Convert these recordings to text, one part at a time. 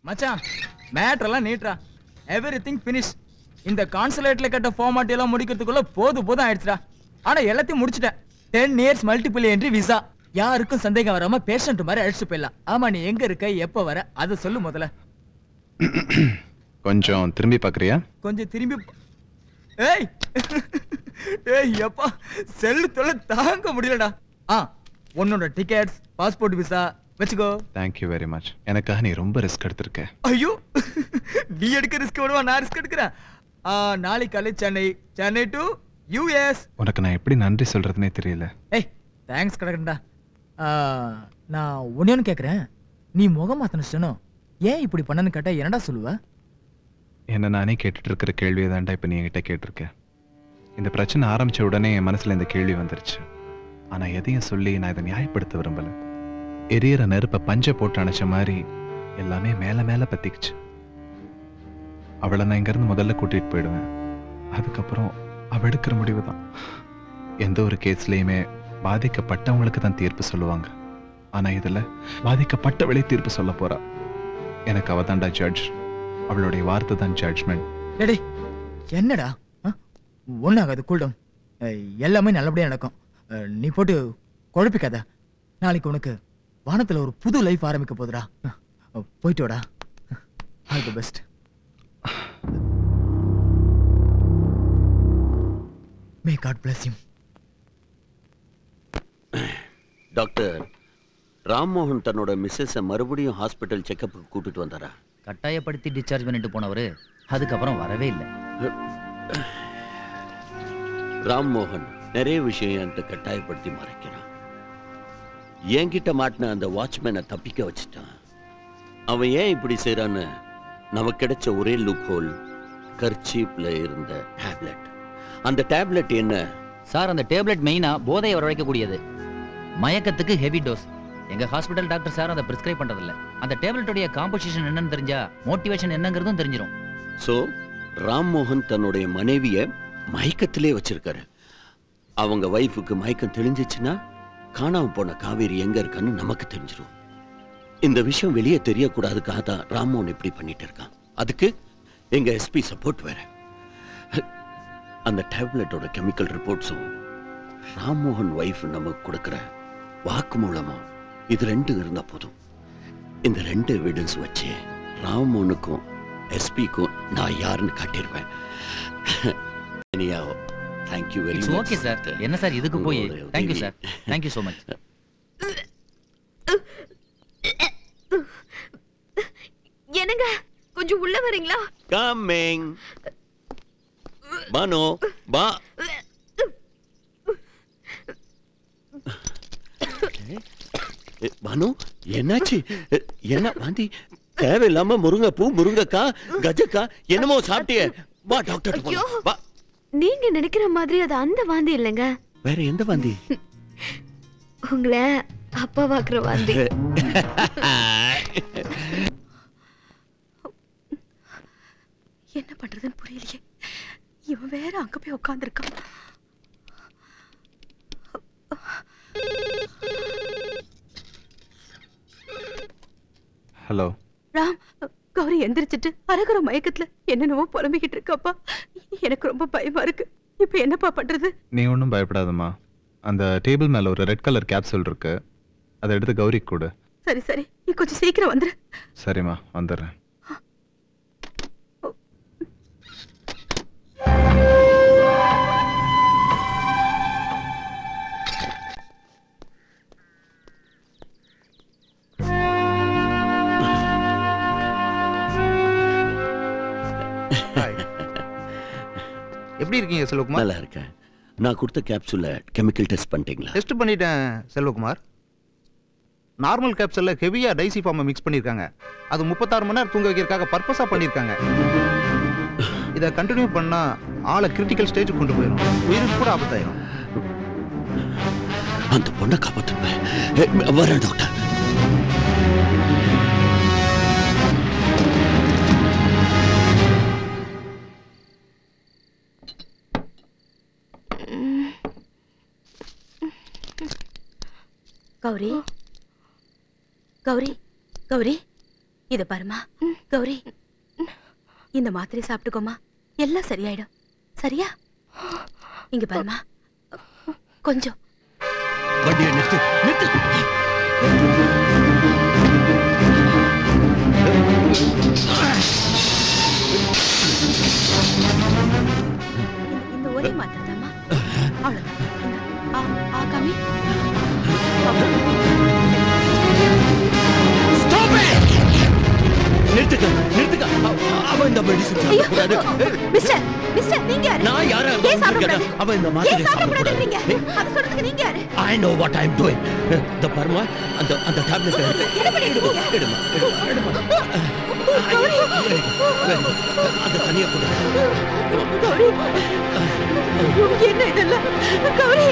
மச்சான் மேட்டர்லாம் நீட்ரா, everything finish. இந்த கான்சுலேட்ல கட்ட ஃபார்மாலிட்டி எல்லாம் முடிக்கிறதுக்குள்ள போதும் ஆயிடுச்சுடா. ஆனா எல்லாத்தையும் முடிச்சிட்டேன். 10 years மல்டிபிள் என்ட்ரி விசா. யாருக்கும் சந்தேகம் வராம பேஷண்ட் மாதிரி அழைச்சிட்டு போயிடலாம். ஆமா, நீ எங்க இருக்க, எப்ப வர, அதை சொல்லு முதல்ல. கொஞ்சம் திரும்பி பாக்குறியா? கொஞ்சம் திரும்பி. ஏய் ஏய் அப்பா, செல்லு தொல்லை தாங்க முடியலடா. உன்னோட டிக்கெட்ஸ், பாஸ்போர்ட், விசா வச்சுக்கோ. Thank you very much. எனக்காக நீ ரொம்ப ரிஸ்க் எடுத்திருக்க. ஐயோ, நீ எடுக்க ரிஸ்க் விடுவா, நான் ரிஸ்க் எடுக்கிறேன். நாளைக்கு காலை சென்னை டு யூஎஸ். உனக்கு நான் எப்படி நன்றி சொல்றதுனே தெரியல. ஏய் தேங்க்ஸ் கிடக்குண்டா. நான் ஒன்னு கேட்குறேன், நீ முகம் மாத்தணும் ஏன் இப்படி பண்ணனு கேட்டா என்னடா சொல்லுவ? என்ன நானே கேட்டுட்டு இருக்கிற கேள்வியை தான்டா இப்ப நீ என்கிட்ட கேட்டிருக்க. இந்த பிரச்சனை ஆரம்பிச்ச உடனே என் மனசுல இந்த கேள்வி வந்துருச்சு. ஆனா எதையும் சொல்லி நான் இதை நியாயப்படுத்த விரும்பல. எரியற நெருப்பை பஞ்சை போட்டு அணைச்ச மாதிரி எல்லாமே மேல மேல பத்திக்குச்சு. அவளை நான் இங்கிருந்து முதல்ல கூட்டிட்டு போயிடுவேன். அதுக்கப்புறம் அவ எடுக்கிற முடிவு தான். எந்த ஒரு கேஸ்லயுமே பாதிக்கப்பட்டவங்களுக்கு தான் தீர்ப்பு சொல்லுவாங்க. ஆனா இதுல பாதிக்கப்பட்டவளே தீர்ப்பு சொல்ல போறா. எனக்கு அவ தான்டா ஜட்ஜ். அவளுடைய வார்த்தை தான் ஜட்ஜ்மெண்ட். என்னடா ஒன்னாகாது, கூல்டம். எல்லாமே நல்லபடியா நடக்கும். நீ போட்டு குழப்பிக்காத. நாளைக்கு உனக்கு வானத்துல ஒரு புது லைஃப் ஆரம்பிக்க போதுடா. போயிட்டு வாடா. All the best. May God bless you. Doctor Rammohan தன்னோட மிஸ்ஸஸை மறுபடியும் ஹாஸ்பிட்டல் செக்கப்புக்கு கூட்டிட்டு வந்தாரா? கட்டாயப்படுத்தி டிஸ்சார்ஜ் பண்ணிட்டு போனவரு அதுக்கப்புறம் வரவே இல்லை. ராம்மோகன் நிறைய விஷயம் என்கிட்ட கட்டாயப்படுத்தி மறைக்கிறான். என்கிட்ட மாட்டின அந்த வாட்ச்மேனை தப்பிக்க வச்சுட்டான். அவன் ஏன் இப்படி செய்யறான்னு நமக்கு கிடைச்ச ஒரே லூப் ஹோல் கர்ச்சீப்ல இருந்த டேப்லெட். அந்த டேப்லெட் என்ன சார்? அந்த டேப்லெட் மெயினா போதையை வரவழைக்கக்கூடியது. மயக்கத்துக்கு ஹெவி டோஸ். எங்க ஹாஸ்பிட்டல் டாக்டர் சார் அதை பிரிஸ்கிரைப் பண்றதில்ல. அந்த டேப்லெட்டோட காம்போசிஷன் என்னன்னு தெரிஞ்சா மோட்டிவேஷன் என்னங்கிறதும் தெரிஞ்சிடும். சோ ராம்மோகன் தன்னுடைய மனைவிய மயக்கத்திலே வச்சிருக்காரு. அவங்க வைஃபுக்கு மயக்கம் தெளிஞ்சிச்சுன்னா காணாம போன காவேரி எங்க இருக்கான்னு நமக்கு தெரிஞ்சிடும். இந்த விஷயம் வெளியே தெரியக்கூடாதுக்காக தான் ராம்மோகன் இப்படி பண்ணிட்டு இருக்கான். அதுக்கு எங்க எஸ்பி சப்போர்ட் வேற. அந்த டேப்லெட்டோட கெமிக்கல் ரிப்போர்ட்ஸும் ராம்மோகன் வைஃப் நமக்கு கொடுக்கிற வாக்குமூலமும் இது ரெண்டும் இருந்தா போதும். இந்த ரெண்டு எவிடன்ஸ் வச்சு ராம்மோகனுக்கும் எஸ்பிக்கும் நான் யாருன்னு காட்டிடுவேன். Thank you very much. Okay sir. என்ன சார் இதுக்கு போய் thank you sir. Thank you so much. என்னங்க கொஞ்சம் உள்ள வரீங்களா? Coming. பானு பா. பானு என்னாச்சு? என்ன வாந்தி? தேவையில்லாம முருங்கைப்பூ, முருங்கைக்காய், கஜக்காய் என்னமோ சாப்பிட்டியே. வா டாக்டர் வா. நீங்க நினைக்கிற மாதிரி அது அந்த வாந்தி இல்லைங்க. வேற எந்த வாந்தி? உங்களை அப்பா வாக்குற வாந்தி. என்ன பண்றதுன்னு புரியலையே. இவன் வேற அங்க போய் உட்கார்ந்திருக்கான். ஹலோ ராம், கௌரி எந்திரிச்சிட்டு அரகுற மயக்கத்துல என்னென்னவோ புலம்பிக்கிட்டு இருக்காப்பா. எனக்கு ரொம்ப பயமா இருக்கு. இப்ப என்னப்பா பண்றது? நீ ஒன்றும் பயப்படாதம்மா. அந்த டேபிள் மேல ஒரு ரெட் கலர் கேப்சூல் இருக்கு, அதை எடுத்து கௌரிக்கு கொடு. சரி சரி, நீ கொஞ்சம் சீக்கிரம் வந்துரு. சரிம்மா, வந்துடுறேன். எப்படி இருக்கீங்க செல்வகுமார்? நல்லா இருக்கேன். நான் கொடுத்த கேப்சூல கெமிக்கல் டெஸ்ட் பண்ணிட்டீங்களா? டெஸ்ட் பண்ணிட்டேன் செல்வகுமார். நார்மல் கேப்சூல்ல ஹெவியா டைசிஃபார்மை மிக்ஸ் பண்ணிருக்காங்க. அது 36 மணி நேரம் தூங்க வைக்கிறதுக்காக பர்பஸா பண்ணிருக்காங்க. இதை கண்டினியூ பண்ணா ஆளை கிரிட்டிக்கல் ஸ்டேஜுக்கு கொண்டு போயிடும். உயிருக்கு கூட ஆபத்தாயிரும். அந்த பொண்ணை காப்பாற்றுங்க. வரேன் டாக்டர். கௌரி கௌரி கௌரி, இத பாருமா. கௌரி இந்த மாத்திரை சாப்பிட்டுக்கோமா, எல்லாம் சரியாயிடும். சரியா? இங்க பாருமா, கொஞ்சம் வண்டியை நிறுத்து நிறுத்து. இந்த ஒரே மாத்திரை தாம்மா, அவ்வளவுதான். காமி. நிறுத்துக்க நிறுத்துக்க. அவன் இந்த மெடிசன் சாப்பிடக்கூடாது. மிஸ்டர் மிஸ்டர், நீங்க யாரு? நான் யாரா ஏன் சாப்பிடக்கூடாது? அவன் இந்த மாத்திரை சாப்பிடக்கூடாது சாப்பிடக்கூடாது. நீங்க? அது சொல்றதுக்கு நீங்க யாரு? I know what I'm doing. இந்த பர்மா அந்த டேப்லெட் என்ன பண்ணிட்டு இருக்கீங்க? எடுமா எடுமா. அந்த தனியா கொடு. கௌரி, என்ன இதெல்லாம்? கௌரி,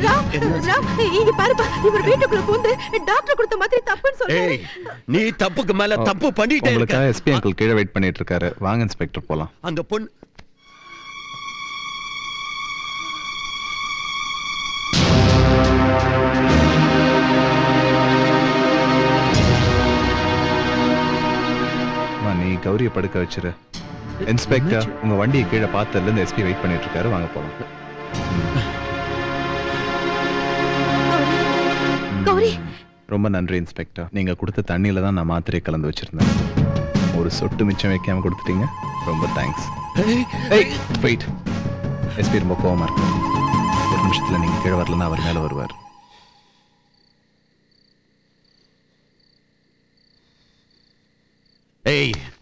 ராம், இங்க பாருப்பா, இவர் வீட்டுக்குள்ள பூந்து டாக்டர் கொடுத்த மாதிரி தப்புன்னு சொல்றாரு. நீ தப்புக்கு மேல தப்பு பண்ணிட்டே இருக்க. உங்களுக்காக எஸ்பி அங்கிள் கீழே வெயிட் பண்ணிட்டு இருக்காரு. வாங்க இன்ஸ்பெக்டர் போலாம். அந்த பொண்ணு நீ கௌரியை படுக்க வச்சிரு. இன்ஸ்பெக்டர், உங்க வண்டியை கீழே பார்த்ததுல இருந்து எஸ்பி வெயிட் பண்ணிட்டு இருக்காரு. வாங்க போலாம். கௌரி, ரொம்ப நன்றி இன்ஸ்பெக்டர். நீங்க கொடுத்த தண்ணியில தான் நான் மாத்திரையை கலந்து வச்சிருந்தேன். ஒரு சொட்டு மிச்சம் வைக்காம கொடுத்துட்டீங்க. ரொம்ப தேங்க்ஸ். வெயிட், எஸ்பி ரொம்ப கோவமா இருக்கு. ஒரு நிமிஷத்துல நீங்க கீழே வரலன்னா அவர் மேல வருவார்.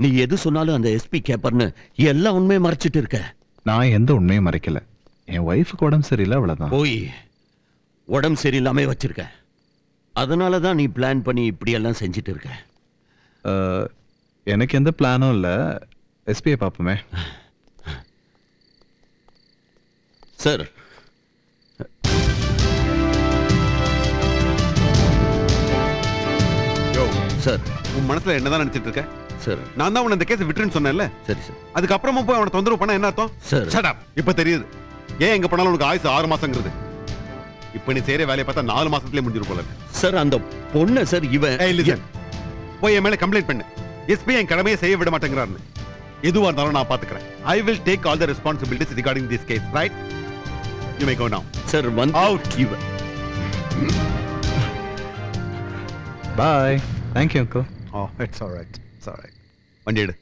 நீ எது சொன்னாலும் அந்த எஸ்பி கேப்பர்னு எல்லா உண்மையை மறைச்சிட்டு இருக்க. நான் எந்த உண்மையும் மறைக்கல. என் ஒய்ஃபுக்கு உடம்பு சரியில்லை, அவ்வளவுதான். போய் உடம்பு சரியில்லாம வச்சிருக்க. அதனாலதான் நீ பிளான் பண்ணி இப்படி எல்லாம் செஞ்சுட்டு இருக்க. எனக்கு எந்த பிளானும் இல்ல. எஸ்பியை பார்ப்போமே. சார், சார், உன் மனசுல என்னதான் நினைச்சிட்டு இருக்க? சார், நான் தான் உன்னை இந்த கேஸ் விட்டுருன்னு சொன்னேன்ல. சரி சார். அதுக்கப்புறமா போய் அவனை தொந்தரவு பண்ண என்ன அர்த்தம்? Sir, Shut up. இப்ப தெரியுது ஏன் எங்க பண்ணாலும் உனக்கு ஆயுசு 6 மாசங்கிறது. இப்ப நீ செய்யற வேலையை பார்த்தா 4 மாசத்துலயே முடிஞ்சிரும் போல இருக்கு. சார், அந்த பொண்ணு சார், இவன் listen. போய் என் மேல கம்ப்ளைண்ட் பண்ணு. எஸ்பி என் கடமையை செய்ய விட மாட்டேங்கிறாருன்னு. எதுவா இருந்தாலும் நான் பாத்துக்கிறேன். I will take all the responsibilities regarding this case, right? You may go now. Sir, வந்து Out. இவன். Bye. Thank you, uncle. Oh, it's all right. It's all right. வண்டி எடு.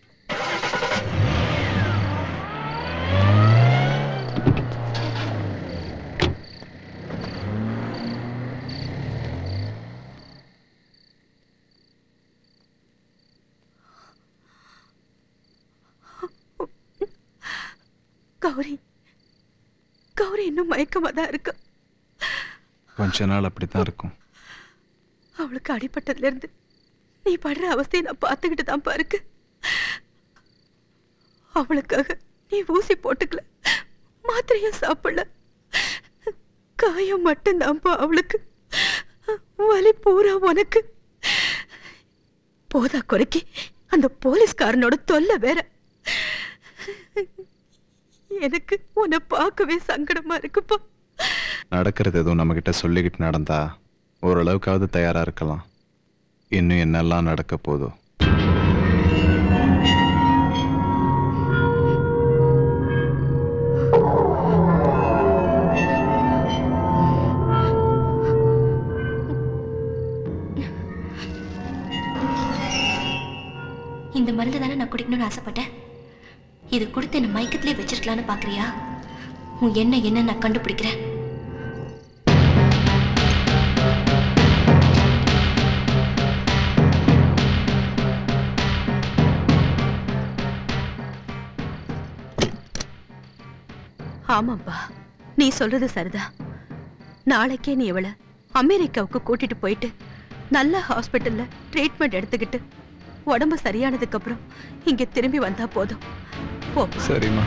கௌரி, கௌரி இன்னும் மயக்கமா தான் இருக்கு. கொஞ்ச நாள் அப்படித்தான் இருக்கும். அவளுக்கு அடிபட்டதுல இருந்து நீ படுற அவஸ்தையை நான் பார்த்துக்கிட்டு தான் பாருக்கு. அவளுக்காக நீ ஊசி போட்டுக்கல, மாத்திரையும் சாப்பிடல. காயம் மட்டும்தான்ப்பா அவளுக்கு. வலி பூரா உனக்கு. போதா குறைக்கு அந்த போலீஸ்காரனோட தொல்லை வேற. எனக்கு உன்னை பார்க்கவே சங்கடமா இருக்குப்பா. நடக்கிறது எதுவும் நம்ம கிட்ட சொல்லிக்கிட்டு நடந்தா ஓரளவுக்காவது தயாரா இருக்கலாம். இன்னும் என்னெல்லாம் நடக்க போதோ. இந்த மருந்து தானே நான் குடிக்கணும்னு ஆசைப்பட்டேன். இது கொடுத்து என்ன மயக்கத்திலே வச்சிருக்கலான்னு பாக்குறியா? உன் என்ன நான் கண்டுபிடிக்கிறேன். ஆமாப்பா, நீ சொல்றது சரிதான். நாளைக்கே நீ இவளை அமெரிக்காவுக்கு கூட்டிட்டு போயிட்டு நல்ல ஹாஸ்பிட்டல்ல ட்ரீட்மெண்ட் எடுத்துக்கிட்டு உடம்பு சரியானதுக்கு அப்புறம் இங்க திரும்பி வந்தா போதும். சரிம்மா.